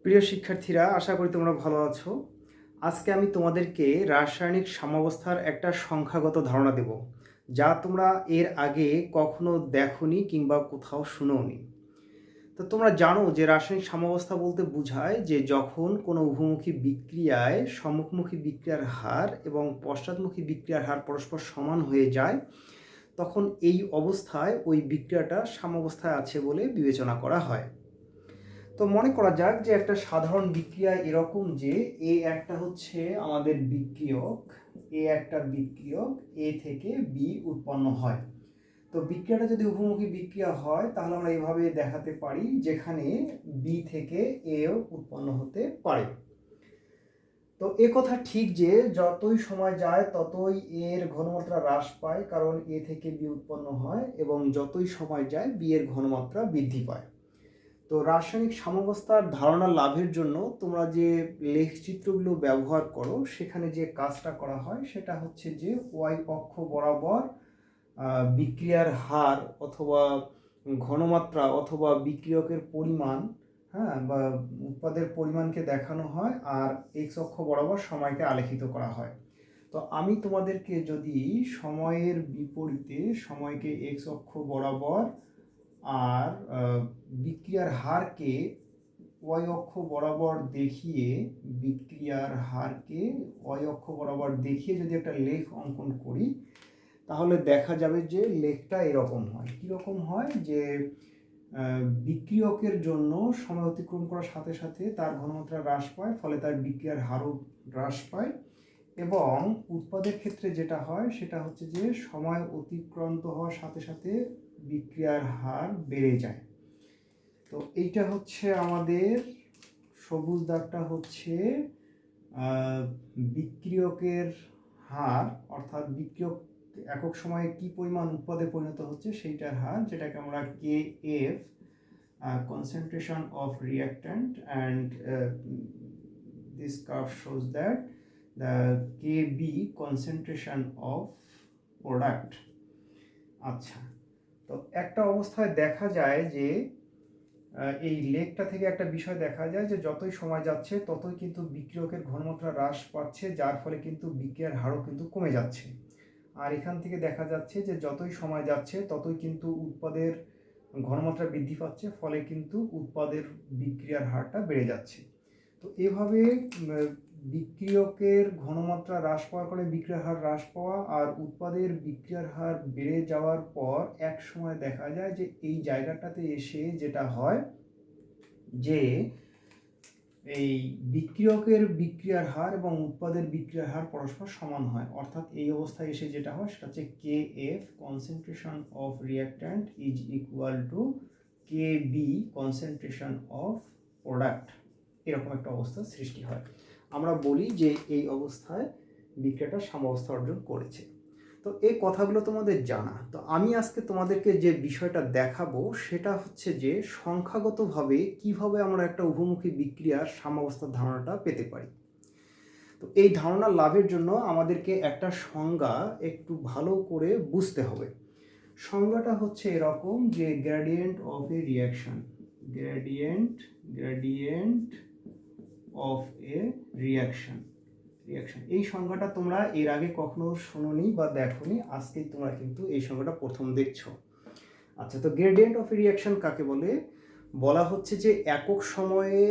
প্রিয় শিক্ষার্থীরা, আশা করি তোমরা ভালো আছো। আজকে আমি তোমাদেরকে রাসায়নিক সাম্যাবস্থার একটা সংখ্যাগত ধারণা দেব, যা তোমরা এর আগে কখনো দেখোনি কিংবা কোথাও শুনোনি। তো তোমরা জানো যে রাসায়নিক সাম্যাবস্থা বলতে বোঝায় যে যখন কোনো উভমুখী বিক্রিয়ায় সম্মুখমুখী বিক্রিয়ার হার এবং পশ্চাৎমুখী বিক্রিয়ার হার পরস্পর সমান হয়ে যায়, তখন এই অবস্থায় ওই বিক্রিয়াটা সাম্যাবস্থায় আছে বলে বিবেচনা করা হয়। তো মনে করা যাক যে একটা সাধারণ বিক্রিয়া এরকম যে এ একটা হচ্ছে আমাদের বিক্রিয়ক, এ থেকে বি উৎপন্ন হয়। তো বিক্রিয়াটা যদি উভমুখী বিক্রিয়া হয় তাহলে আমরা এভাবে দেখাতে পারি, যেখানে বি থেকে এও উৎপন্ন হতে পারে। তো এ কথা ঠিক যে যতই সময় যায় ততই এর ঘনমাত্রা হ্রাস পায়, কারণ এ থেকে বি উৎপন্ন হয়, এবং যতই সময় যায় বি এর ঘনমাত্রা বৃদ্ধি পায়। তো রাসায়নিক সাম্যাবস্থার ধারণা লাভের জন্য তোমরা যে লেখচিত্রগুলো ব্যবহার করো, সেখানে যে কাজটা করা হয় সেটা হচ্ছে যে ওয়াই অক্ষ বরাবর বিক্রিয়ার হার অথবা ঘনমাত্রা অথবা বিক্রিয়কের পরিমাণ, হ্যাঁ, বা উৎপাদের পরিমাণকে দেখানো হয়, আর এক্স অক্ষ বরাবর সময়কে আলেখিত করা হয়। তো আমি তোমাদেরকে যদি সময়ের বিপরীতে সময়কে এক্স অক্ষ বরাবর আর বিক্রিয়ার হারকে ওয়াই অক্ষ বরাবর দেখিয়ে যদি একটা লেখ অঙ্কন করি, তাহলে দেখা যাবে যে লেখটা এরকম হয়। কীরকম হয় যে বিক্রিয়কের জন্য সময় অতিক্রম করার সাথে সাথে তার ঘনমাত্রা হ্রাস পায়, ফলে তার বিক্রিয়ার হারও হ্রাস পায়, এবং উৎপাদের ক্ষেত্রে যেটা হয় সেটা হচ্ছে যে সময় অতিক্রান্ত হওয়ার সাথে সাথে বিক্রিয়ার হার বেড়ে যায়। তো এইটা হচ্ছে আমাদের সবুজ দাগটা হচ্ছে বিক্রিয়কের হার, অর্থাৎ বিক্রিয়ক একক সময়ে কি পরিমাণ উৎপাদে পরিণত হচ্ছে সেইটার হার, যেটাকে আমরা K F concentration of reactant, and this curve shows that the kb concentration of product. আচ্ছা, তো একটা অবস্থায় দেখা যায় যে এই লেখটা থেকে একটা বিষয় দেখা যায় যে যতই সময় যাচ্ছে ততই কিন্তু বিক্রিয়কের ঘনমাত্রা হ্রাস পাচ্ছে, যার ফলে কিন্তু বিক্রিয়ার হারও কিন্তু কমে যাচ্ছে। আর এখান থেকে দেখা যাচ্ছে যে যতই সময় যাচ্ছে ততই কিন্তু উৎপাদের ঘনমাত্রা বৃদ্ধি পাচ্ছে, ফলে কিন্তু উৎপাদের বিক্রিয়ার হারটা বেড়ে যাচ্ছে। তো এভাবে বিক্রিয়কের ঘনমাত্রা হ্রাস পাওয়ার কারণে বিক্রিয়ার হার হ্রাস পাওয়া আর উৎপাদের বিক্রিয়ার হার বেড়ে যাওয়ার পর এক সময় দেখা যায় যে এই জায়গাটাতে এসে যেটা হয় যে এই বিক্রিয়কের বিক্রিয়ার হার এবং উৎপাদের বিক্রিয়ার হার পরস্পর সমান হয়। অর্থাৎ এই অবস্থায় এসে যেটা হয় সেটা হচ্ছে K f concentration of reactant is equal to K b concentration of product. এরকম একটা অবস্থার সৃষ্টি হয়। আমরা বলি যে এই অবস্থায় বিক্রিয়াটা সাম্যাবস্থা অর্জন করেছে। তো এই কথাগুলো তোমাদের জানা। তো আমি আজকে তোমাদেরকে যে বিষয়টা দেখাবো সেটা হচ্ছে যে সংখ্যাগতভাবে কিভাবে আমরা একটা উভমুখী বিক্রিয়ার সাম্যাবস্থার ধারণাটা পেতে পারি। তো এই ধারণা লাভের জন্য আমাদেরকে একটা সংজ্ঞা একটু ভালো করে বুঝতে হবে। সংজ্ঞাটা হচ্ছে এরকম যে gradient of a reaction, gradient of a reaction. এই সংজ্ঞাটা তোমরা এর আগে কখনো শোনোনি বা দেখোনি, আজকেই তোমরা কিন্তু এই সংজ্ঞাটা প্রথম দেখছো। আচ্ছা, তো গ্রেডিয়েন্ট অফ রিয়াকশন কাকে বলে? বলা হচ্ছে যে একক সময়ে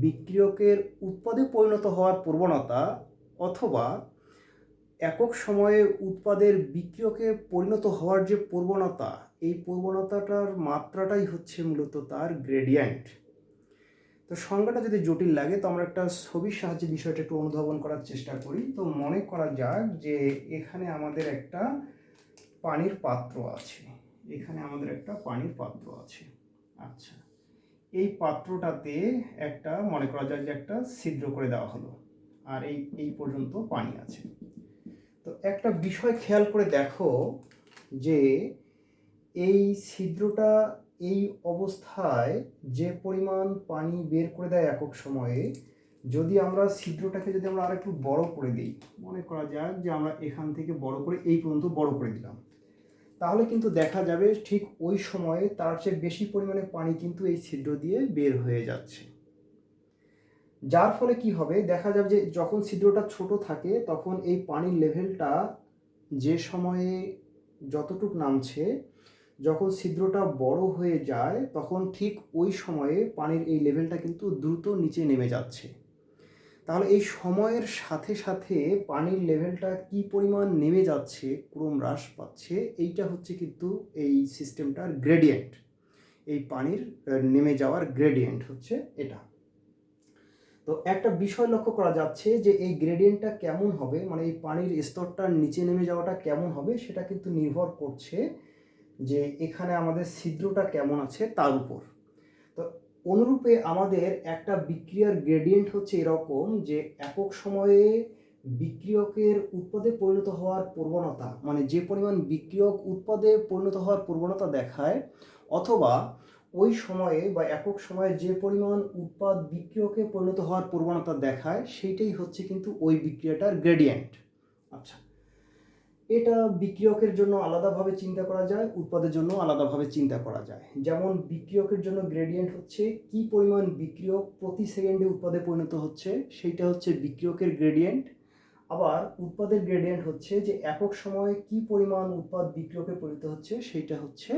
বিক্রিয়কের উৎপাদে পরিণত হওয়ার প্রবণতা অথবা একক সময়ে উৎপাদের বিক্রিয়কে পরিণত হওয়ার যে প্রবণতা, এই প্রবণতাটার মাত্রাটাই হচ্ছে মূলত তার গ্রেডিয়েন্ট। তো সংজ্ঞাটা যদি জটিল লাগে তো আমরা একটা ছবির সাহায্যে বিষয়টা একটু অনুধাবন করার চেষ্টা করি। তো মনে করা যাক যে এখানে আমাদের একটা পানির পাত্র আছে, আচ্ছা, এই পাত্রটাতে একটা মনে করা যায় যে একটা ছিদ্র করে দেওয়া হলো, আর এই পর্যন্ত পানি আছে। তো একটা বিষয় খেয়াল করে দেখো যে এই ছিদ্রটা এই অবস্থায় যে পরিমাণ পানি বের করে দেয় একক সময়ে, যদি আমরা ছিদ্রটাকে আর একটু বড় করে দিই, মনে করা যাক যে আমরা এখান থেকে বড় করে এই পর্যন্ত বড় করে দিলাম, তাহলে কিন্তু দেখা যাবে ঠিক ওই সময়ে তার চেয়ে বেশি পরিমাণে পানি কিন্তু এই ছিদ্র দিয়ে বের হয়ে যাচ্ছে। যার ফলে কি হবে, দেখা যাবে যে যখন ছিদ্রটা ছোট থাকে তখন এই পানির লেভেলটা যে সময়ে যতটুক নামছে, যখন ছিদ্রটা বড় হয়ে যায় তখন ঠিক ওই সময়ে পানির এই লেভেলটা কিন্তু দ্রুত নিচে নেমে যাচ্ছে। তাহলে এই সময়ের সাথে সাথে পানির লেভেলটা কি পরিমাণ নেমে যাচ্ছে, ক্রম হ্রাস পাচ্ছে, এইটা হচ্ছে কিন্তু এই সিস্টেমটার গ্রেডিয়েন্ট। এই পানির নেমে যাওয়ার গ্রেডিয়েন্ট হচ্ছে এটা। তো একটা বিষয় লক্ষ্য করা যাচ্ছে যে এই গ্রেডিয়েন্টটা কেমন হবে, মানে এই পানির স্তরটার নিচে নেমে যাওয়াটা কেমন হবে, সেটা কিন্তু নির্ভর করছে যে এখানে আমাদের ছিদ্রটা কেমন আছে তার উপর। তো অনুরূপে আমাদের একটা বিক্রিয়ার গ্রেডিয়েন্ট হচ্ছে এরকম যে একক সময়ে বিক্রিয়কের উৎপাদে পরিণত হওয়ার প্রবণতা, মানে যে পরিমাণ বিক্রিয়ক উৎপাদে পরিণত হওয়ার প্রবণতা দেখায়, অথবা ওই সময়ে বা একক সময়ে যে পরিমাণ উৎপাদ বিক্রিয়কে পরিণত হওয়ার প্রবণতা দেখায়, সেইটাই হচ্ছে কিন্তু ওই বিক্রিয়াটার গ্রেডিয়েন্ট। আচ্ছা, এটা বিক্রিয়কের জন্য আলাদাভাবে চিন্তা করা যায়, উৎপাদের জন্য আলাদাভাবে চিন্তা করা যায়। যেমন বিক্রিয়কের জন্য গ্রেডিয়েন্ট হচ্ছে কি পরিমাণ বিক্রিয়ক প্রতি সেকেন্ডে উৎপাদে পরিণত হচ্ছে, সেইটা হচ্ছে বিক্রিয়কের গ্রেডিয়েন্ট। আবার উৎপাদের গ্রেডিয়েন্ট হচ্ছে যে একক সময়ে কি পরিমাণ উৎপাদ বিক্রিয়কে পরিণত হচ্ছে, সেইটা হচ্ছে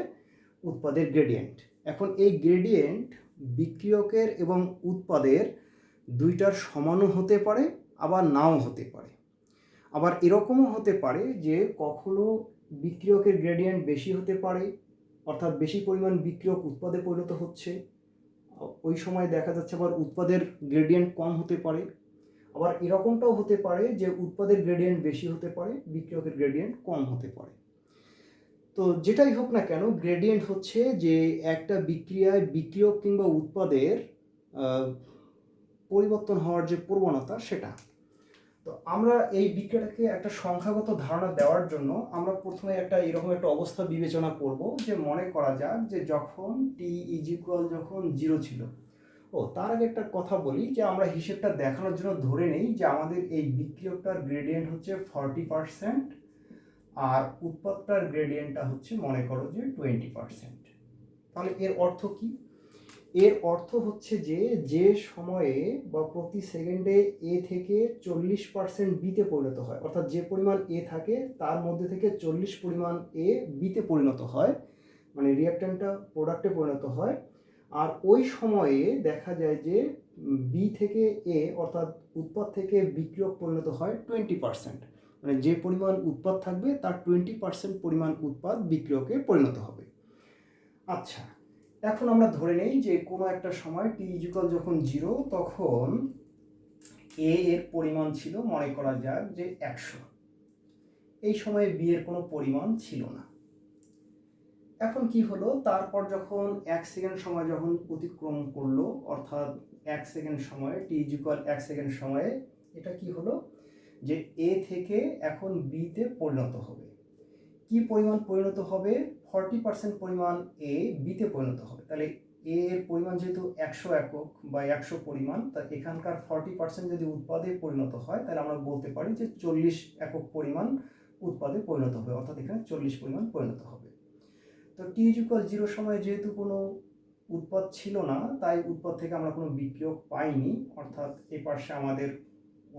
উৎপাদের গ্রেডিয়েন্ট। এখন এই গ্রেডিয়েন্ট বিক্রিয়কের এবং উৎপাদের দুইটার সমানও হতে পারে, আবার নাও হতে পারে। আবার এরকমও হতে পারে যে কখনো বিক্রিয়কের গ্রেডিয়েন্ট বেশি হতে পারে, অর্থাৎ বেশি পরিমাণ বিক্রিয়ক উৎপাদে পরিণত হচ্ছে, ওই সময় দেখা যাচ্ছে আবার উৎপাদের গ্রেডিয়েন্ট কম হতে পারে। আবার এরকমটাও হতে পারে যে উৎপাদের গ্রেডিয়েন্ট বেশি হতে পারে, বিক্রিয়কের গ্রেডিয়েন্ট কম হতে পারে। তো যেটাই হোক না কেন, গ্রেডিয়েন্ট হচ্ছে যে একটা বিক্রিয়ায় বিক্রিয়ক কিংবা উৎপাদের পরিবর্তন হওয়ার যে প্রবণতা, সেটা। তো আমরা এই বিক্রিয়াটাকে একটা সংখ্যাগত ধারণা দেওয়ার জন্য আমরা প্রথমে এরকম একটা অবস্থা বিবেচনা করব যে মনে করা যাক যে যখন টি যখন 0 ছিল। তার আগে একটা কথা বলি যে আমরা হিসেবটা দেখানোর জন্য ধরে নেই যে আমাদের এই বিক্রিয়কটার গ্রেডিয়েন্ট হচ্ছে 40% আর উৎপাদটার গ্রেডিয়েন্টটা হচ্ছে মনে করো যে 20%। তাহলে এর অর্থ কি? এর অর্থ হচ্ছে যে যে সময়ে বা প্রতি সেকেন্ডে এ থেকে 40% বিতে পরিণত হয়, অর্থাৎ যে পরিমাণ এ থাকে তার মধ্যে থেকে 40 পরিমাণ এ বিতে পরিণত হয়, মানে রিঅ্যাকট্যান্টটা প্রোডাক্টে পরিণত হয়। আর ওই সময়ে দেখা যায় যে বি থেকে এ অর্থাৎ উৎপাদ থেকে বিক্রিয়ক পরিণত হয় 20%, মানে যে পরিমাণ উৎপাদ থাকবে তার 20% পরিমাণ উৎপাদ বিক্রিয়কে পরিণত হবে। আচ্ছা, এখন আমরা ধরে নেই যে কোনো একটা সময় টি যখন 0 তখন এ এর পরিমাণ ছিল মনে করা যাক যে 100। এই সময়ে বি এর কোনো পরিমাণ ছিল না। এখন কি হলো, তারপর যখন 1 সেকেন্ড সময় যখন অতিক্রম করলো, অর্থাৎ 1 সেকেন্ড সময়ে টি 1 সেকেন্ড সময়ে এটা কি হলো যে এ থেকে এখন বিতে পরিণত হবে। কি পরিমাণ পরিণত হবে? 40% পরিমাণ এ বিতে পরিণত হবে। তাহলে এ এর পরিমাণ যেহেতু 100 একক বা 100 পরিমাণ, তা এখানকার 40% যদি উৎপাদে পরিণত হয় তাহলে আমরা বলতে পারি যে 40 একক পরিমাণ উৎপাদে পরিণত হবে, অর্থাৎ এখানে 40 পরিমাণ পরিণত হবে। তো টি 0 সময়ে যেহেতু কোনো উৎপাদ ছিল না, তাই উৎপাদ থেকে আমরা কোনো বিক্রিয়ক পাইনি, অর্থাৎ এ পাশে আমাদের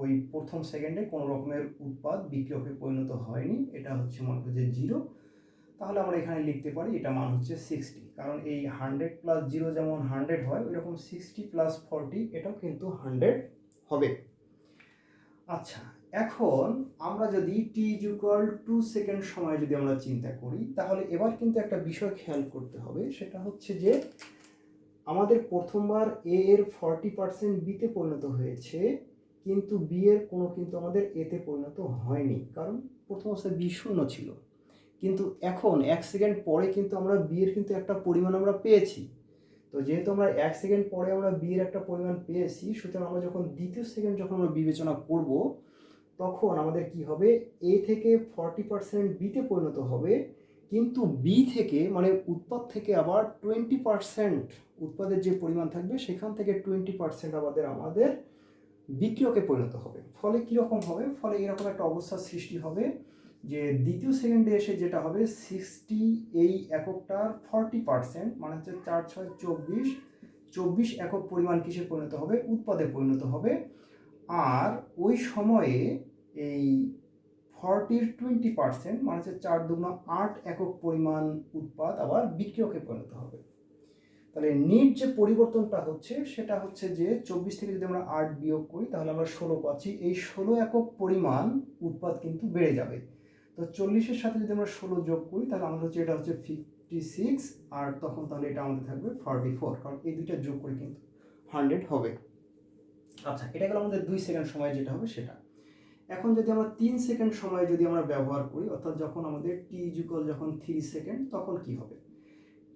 ওই প্রথম সেকেন্ডে কোনো রকমের উৎপাদ বিক্রিয়কে পরিণত হয়নি, এটা হচ্ছে মনে করি যে 0। তাহলে আমরা এখানে লিখতে পারি এটা মান হচ্ছে 60, কারণ এই 100 + 0 যেমন 100 হয়, ওইরকম 60 + 40 এটাও কিন্তু 100 হবে। আচ্ছা, এখন আমরা যদি টি 2 সেকেন্ড সময় যদি আমরা চিন্তা করি, তাহলে এবার কিন্তু একটা বিষয় খেয়াল করতে হবে, সেটা হচ্ছে যে আমাদের প্রথমবার এ এর 40% বিতে পরিণত হয়েছে, কিন্তু বি এর কোনো কিন্তু আমাদের এতে পরিণত হয়নি, কারণ প্রথম অবস্থায় বি 0 ছিল। কিন্তু এখন 1 সেকেন্ড পরে কিন্তু আমরা বি এর কিন্তু একটা পরিমাণ আমরা পেয়েছি। তো যেহেতু আমরা 1 সেকেন্ড পরে আমরা বি এর একটা পরিমাণ পেয়েছি, সুতরাং আমরা যখন দ্বিতীয় সেকেন্ড যখন আমরা বিবেচনা করব, তখন আমাদের কি হবে, এ থেকে 40% বিতে পরিণত হবে, কিন্তু বি থেকে মানে উৎপাদ থেকে আবার 20% উৎপাদের যে পরিমাণ থাকবে সেখান থেকে 20% আমাদের বিক্রিয়কে পরিণত হবে। ফলে কীরকম হবে? ফলে এরকম একটা অবস্থার সৃষ্টি হবে যে দ্বিতীয় সেকেন্ডে এসে যেটা হবে 60 এই এককটার 40% মানে হচ্ছে 4 6 24, 24 একক পরিমাণ কিসে পরিণত হবে, উৎপাদে পরিণত হবে। আর ওই সময়ে এই 40-র 20% মানে হচ্ছে 4 দুগুণ 8 একক পরিমাণ উৎপাদ আবার বিক্রিয়কে পরিণত হবে। তাহলে নিট যে পরিবর্তনটা হচ্ছে সেটা হচ্ছে যে 24 থেকে যদি আমরা 8 বিয়োগ করি তাহলে আমরা 16 পাচ্ছি। এই 16 একক পরিমাণ উৎপাদ কিন্তু বেড়ে যাবে। তো 40-এর সাথে যদি আমরা 16 যোগ করি তাহলে আমাদের হচ্ছে এটা হচ্ছে 56, আর তখন তাহলে এটা আমাদের থাকবে 44, কারণ এই দুইটা যোগ করে কিন্তু 100 হবে। আচ্ছা, এটা গেল আমাদের 2 সেকেন্ড সময় যেটা হবে সেটা। এখন যদি আমরা 3 সেকেন্ড সময় যদি আমরা ব্যবহার করি, অর্থাৎ যখন আমাদের t যখন 3 সেকেন্ড, তখন কি হবে? t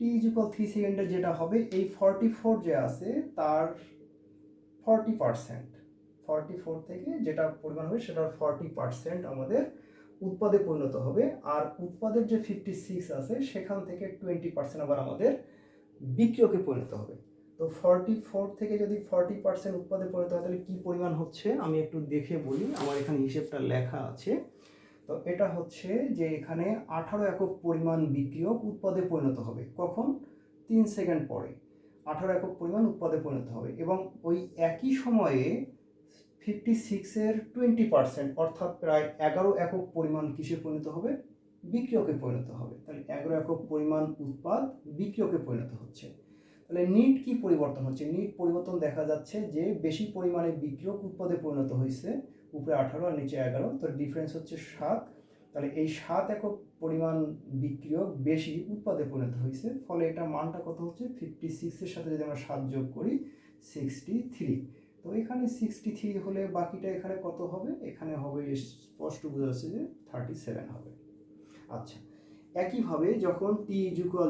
3 সেকেন্ডে যেটা হবে, এই 44 যে আছে তার 44 থেকে যেটা পরিমাণ হবে সেটার 40% আমাদের উৎপাদে পরিণত হবে। আর উৎপাদের যে 56 আছে সেখান থেকে 20% আবার আমাদের বিক্রিয়কে পরিণত হবে। তো 44 থেকে যদি 40% উৎপাদে পরিণত হয় তাহলে কি পরিমাণ হচ্ছে আমি একটু দেখে বলি, আমার এখানে হিসেবটা লেখা আছে। তো এটা হচ্ছে যে এখানে 18 একক পরিমাণ বিক্রিয়ক উৎপাদে পরিণত হবে। কখন? 3 সেকেন্ড পরে 18 একক পরিমাণ উৎপাদে পরিণত হবে। এবং ওই একই সময়ে 56-এর 20% অর্থাৎ প্রায় 11 একক পরিমাণ কিসে পরিণত হবে, বিক্রিয়কে পরিণত হবে। তাহলে 11 একক পরিমাণ উৎপাদ বিক্রিয়কে পরিণত হচ্ছে। তাহলে নিট কি পরিবর্তন হচ্ছে? নিট পরিবর্তন দেখা যাচ্ছে যে বেশি পরিমাণে বিক্রিয়ক উৎপাদে পরিণত হয়েছে, উপরে 18 আর নিচে 11, তো ডিফারেন্স হচ্ছে 7। তাহলে এই 7 একক পরিমাণ বিক্রিয়ক বেশি উৎপাদে পরিণত হয়েছে, ফলে এটা মানটা কত হচ্ছে, 56-এর সাথে যদি আমরা 7 যোগ করি 63। তো এখানে 63 হলে বাকিটা এখানে কত হবে, এখানে হবে স্পষ্ট বোঝা যাচ্ছে যে 37 হবে। আচ্ছা, একইভাবে যখন t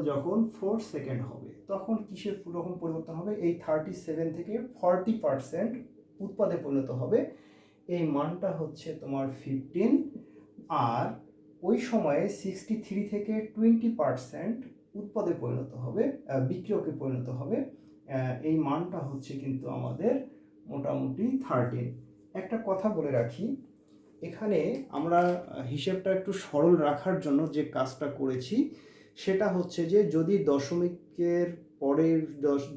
যখন 4 সেকেন্ড হবে তখন কিসের রকম পরিবর্তন হবে, এই 37 থেকে 40% উৎপাদে পরিণত হবে। এই মানটা হচ্ছে তোমার 15, আর ওই সময়ে 63 থেকে 20% উৎপাদে পরিণত হবে, বিক্রিয়কে পরিণত হবে। এই মানটা হচ্ছে কিন্তু আমাদের মোটামুটি 13। একটা কথা বলে রাখি, এখানে আমরা হিসেবটা একটু সরল রাখার জন্য যে কাজটা করেছি সেটা হচ্ছে যে যদি দশমিকের পরের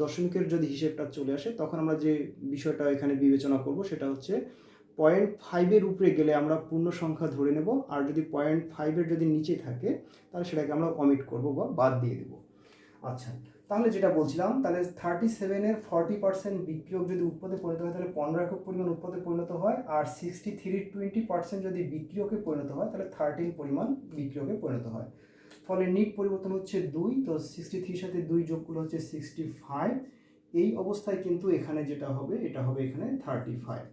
দশমিকের যদি হিসেবটা চলে আসে তখন আমরা যে বিষয়টা এখানে বিবেচনা করব সেটা হচ্ছে 0.5-এর উপরে গেলে আমরা পূর্ণ সংখ্যা ধরে নেব, আর যদি 0.5-এর যদি নিচে থাকে তাহলে সেটাকে আমরা অমিট করব বা বাদ দিয়ে দেব। আচ্ছা, তাহলে যেটা বলছিলাম, তাহলে 37-এর 40% বিক্রিয়ক যদি উৎপাদে পরিণত হয় তাহলে 15 একক পরিমাণ উৎপাদে পরিণত হয়, আর 63-র 20% যদি বিক্রিয়কে পরিণত হয় তাহলে 13 পরিমাণ বিক্রিয়কে পরিণত হয়। ফলে নিট পরিবর্তন হচ্ছে 2, তো 63-র সাথে 2 যোগ করলে হচ্ছে 65। এই অবস্থায় কিন্তু এখানে যেটা হবে এটা হবে এখানে 35।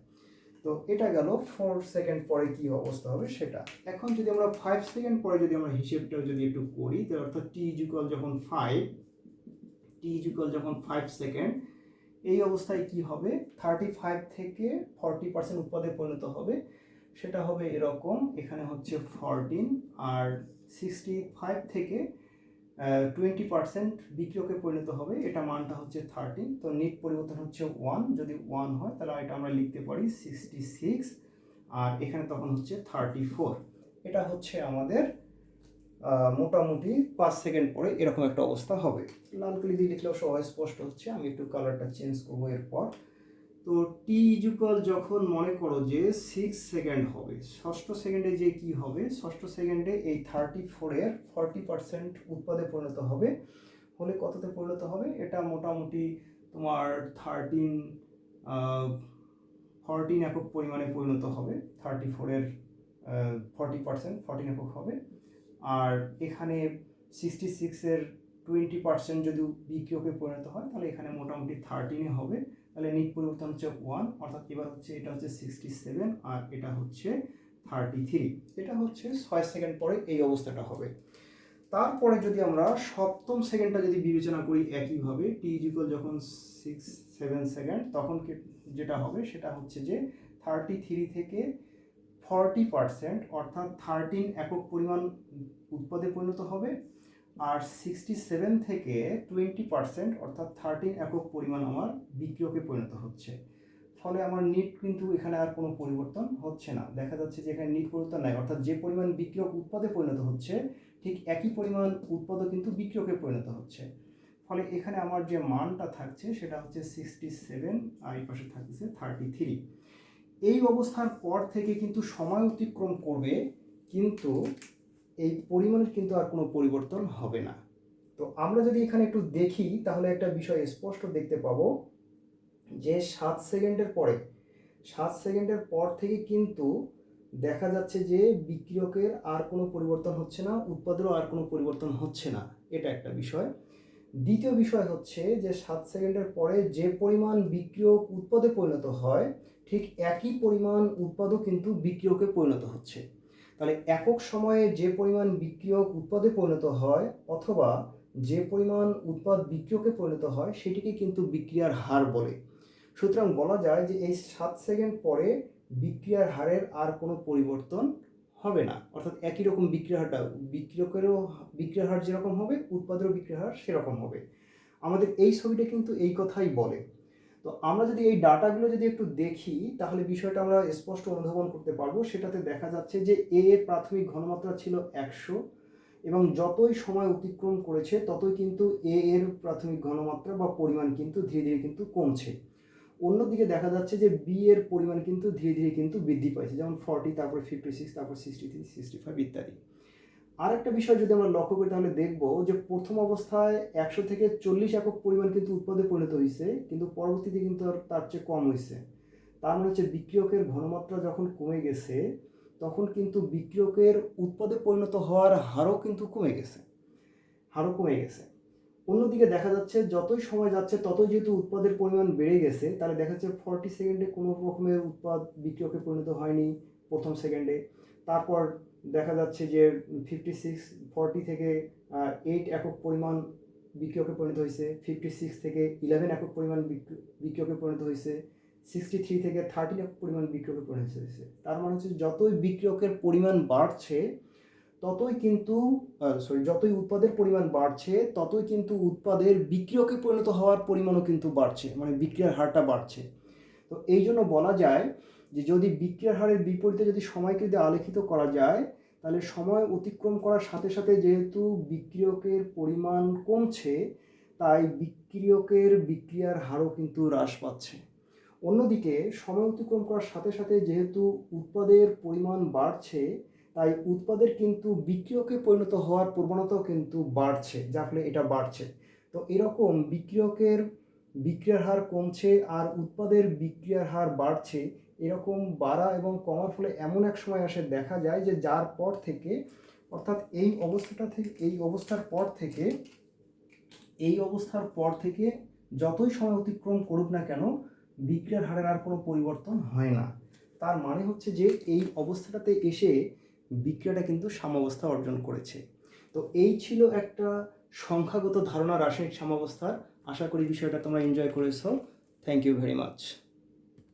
তো এটা গেল 4 সেকেন্ড পরে কি অবস্থা হবে সেটা। এখন যদি আমরা 5 সেকেন্ড পরে যদি আমরা হিসেবটা যদি একটু করি, তাহলে অর্থাৎ t যখন 5 সেকেন্ড, এই অবস্থায় কি হবে, 35 থেকে 40% উৎপাদে পরিণত হবে। সেটা হবে এরকম, এখানে হচ্ছে 14, আর 65 থেকে 20% বিক্রিয়কে পরিণত হবে, এটা মানটা হচ্ছে 13। তো নিট পরিবর্তন হচ্ছে 1, যদি 1 হয় তাহলে এটা আমরা লিখতে পারি 66, আর এখানে তখন হচ্ছে 34। এটা হচ্ছে আমাদের মোটামুটি 5 সেকেন্ড পরে এরকম একটা অবস্থা হবে। লাল কালি দিয়ে লিখলেও সবাই স্পষ্ট হচ্ছে, আমি একটু কালারটা চেঞ্জ করবো এরপর। তো টি যখন মনে করো যে 6 সেকেন্ড হবে, ষষ্ঠ সেকেন্ডে যে কি হবে, ষষ্ঠ সেকেন্ডে এই 34-এর 40% উৎপাদে পরিণত হবে, হলে কততে পরিণত হবে, এটা মোটামুটি তোমার 14 একক পরিমাণে পরিণত হবে। 34-এর 40% 14 একক হবে। আর এখানে 66-এর 20% যদি বিক্রিয়কে পরিণত হয় তাহলে এখানে মোটামুটি 13 হবে। তাহলে নিট পরিবর্তন হচ্ছে 1, অর্থাৎ এবার হচ্ছে এটা হচ্ছে 67 আর এটা হচ্ছে 33। এটা হচ্ছে 6 সেকেন্ড পরে এই অবস্থাটা হবে। তারপরে যদি আমরা সপ্তম সেকেন্ডটা যদি বিবেচনা করি একইভাবে, টি যখন 6-7 সেকেন্ড, তখন যেটা হবে সেটা হচ্ছে যে 33 থেকে 40% অর্থাৎ 13 একক পরিমাণ উৎপাদে পরিণত হবে, আর 67 থেকে 20% অর্থাৎ 13 একক পরিমাণ আমার বিক্রিয়কে পরিণত হচ্ছে। ফলে আমার নিট কিন্তু এখানে আর কোনো পরিবর্তন হচ্ছে না, দেখা যাচ্ছে যে এখানে নিট পরিবর্তন নাই, অর্থাৎ যে পরিমাণ বিক্রিয়ক উৎপাদে পরিণত হচ্ছে ঠিক একই পরিমাণ উৎপাদও কিন্তু বিক্রিয়কে পরিণত হচ্ছে। ফলে এখানে আমার যে মানটা থাকছে সেটা হচ্ছে 67 আর এই পাশে থাকছে 33। এই অবস্থার পর থেকে কিন্তু সময় অতিক্রম করবে, কিন্তু এই পরিমাণের কিন্তু আর কোনো পরিবর্তন হবে না। তো আমরা যদি এখানে একটু দেখি তাহলে একটা বিষয় স্পষ্ট দেখতে পাবো যে 7 সেকেন্ডের পর থেকে কিন্তু দেখা যাচ্ছে যে বিক্রিয়কের আর কোনো পরিবর্তন হচ্ছে না, উৎপাদেরও আর কোনো পরিবর্তন হচ্ছে না। এটা একটা বিষয়। দ্বিতীয় বিষয় হচ্ছে যে 7 সেকেন্ডের পরে যে পরিমাণ বিক্রিয়ক উৎপাদে পরিণত হয়, ঠিক একই পরিমাণ উৎপাদও কিন্তু বিক্রিয়কে পরিণত হচ্ছে। তাহলে একক সময়ে যে পরিমাণ বিক্রিয়ক উৎপাদে পরিণত হয় অথবা যে পরিমাণ উৎপাদ বিক্রিয়কে পরিণত হয় সেটিকে কিন্তু বিক্রিয়ার হার বলে। সুতরাং বলা যায় যে এই 7 সেকেন্ড পরে বিক্রিয়ার হারের আর কোনো পরিবর্তন হবে না, অর্থাৎ একই রকম বিক্রিয়ার হারটা বিক্রিয়কেরও বিক্রিয়ার হার যেরকম হবে উৎপাদেরও বিক্রিয়ার হার সেরকম হবে। আমাদের এই ছবিটা কিন্তু এই কথাই বলে। তো আমরা যদি এই ডাটাগুলো যদি একটু দেখি তাহলে বিষয়টা আমরা স্পষ্ট অনুধাবন করতে পারবো। সেটাতে দেখা যাচ্ছে যে এ এর প্রাথমিক ঘনমাত্রা ছিল 100 এবং যতই সময় অতিক্রম করেছে ততই কিন্তু এ এর প্রাথমিক ঘনমাত্রা বা পরিমাণ কিন্তু ধীরে ধীরে কিন্তু কমছে। অন্যদিকে দেখা যাচ্ছে যে বি এর পরিমাণ কিন্তু ধীরে ধীরে কিন্তু বৃদ্ধি পাইছে, যেমন 40, তারপর 56, তারপর 63, 65 ইত্যাদি। আর একটা বিষয় যদি আমরা লক্ষ্য করি তাহলে দেখব যে প্রথম অবস্থায় 100 থেকে 40 একক পরিমাণ কিন্তু উৎপাদে পরিণত হয়েছে, কিন্তু পরবর্তীতে কিন্তু তার চেয়ে কম হয়েছে। তার মানে হচ্ছে বিক্রিয়কের ঘনমাত্রা যখন কমে গেছে তখন কিন্তু বিক্রিয়কের উৎপাদে পরিণত হওয়ার হারও কিন্তু কমে গেছে। অন্যদিকে দেখা যাচ্ছে যতই সময় যাচ্ছে ততই যেহেতু উৎপাদের পরিমাণ বেড়ে গেছে, তাহলে দেখা যাচ্ছে 40 সেকেন্ডে কোনো রকমের উৎপাদ বিক্রিয়কে পরিণত হয়নি প্রথম সেকেন্ডে। তারপর দেখা যাচ্ছে যে 40 থেকে 8 একক পরিমাণ বিক্রিয়কে পরিণত হয়েছে, 56 থেকে 11 একক পরিমাণ বিক্রিয়কে পরিণত হয়েছে, 63 থেকে 13 একক পরিমাণ বিক্রিয়কে পরিণত হয়েছে। তার মানে হচ্ছে যতই বিক্রিয়কের পরিমাণ বাড়ছে ততই কিন্তু যতই উৎপাদের পরিমাণ বাড়ছে ততই কিন্তু উৎপাদের বিক্রিয়কে পরিণত হওয়ার পরিমাণও কিন্তু বাড়ছে, মানে বিক্রিয়ার হারটা বাড়ছে। তো এই জন্য বলা যায় যে যদি বিক্রিয়ার হারের বিপরীতে যদি সময়কে যদি আলেখিত করা যায় তাহলে সময় অতিক্রম করার সাথে সাথে যেহেতু বিক্রিয়কের পরিমাণ কমছে তাই বিক্রিয়কের বিক্রিয়ার হারও কিন্তু হ্রাস পাচ্ছে। অন্যদিকে সময় অতিক্রম করার সাথে সাথে যেহেতু উৎপাদের পরিমাণ বাড়ছে তাই উৎপাদের কিন্তু বিক্রিয়কে পরিণত হওয়ার প্রবণতাও কিন্তু বাড়ছে, যার ফলে এটা বাড়ছে। তো এরকম বিক্রিয়কের বিক্রিয়ার হার কমছে আর উৎপাদের বিক্রিয়ার হার বাড়ছে, এরকম বাড়া এবং কমার ফলে এমন এক সময় আসে দেখা যায় যে যার পর থেকে অর্থাৎ এই অবস্থার পর থেকে যতই সময় অতিক্রম করুক না কেন বিক্রিয়ার হারের আর কোনো পরিবর্তন হয় না। তার মানে হচ্ছে যে এই অবস্থাটাতে এসে বিক্রিয়াটা কিন্তু সাম্যাবস্থা অর্জন করেছে। তো এই ছিল একটা সংখ্যাগত ধারণা রাসায়নিক সাম্যাবস্থার। আশা করি বিষয়টা তোমরা এনজয় করেছো। Thank you very much.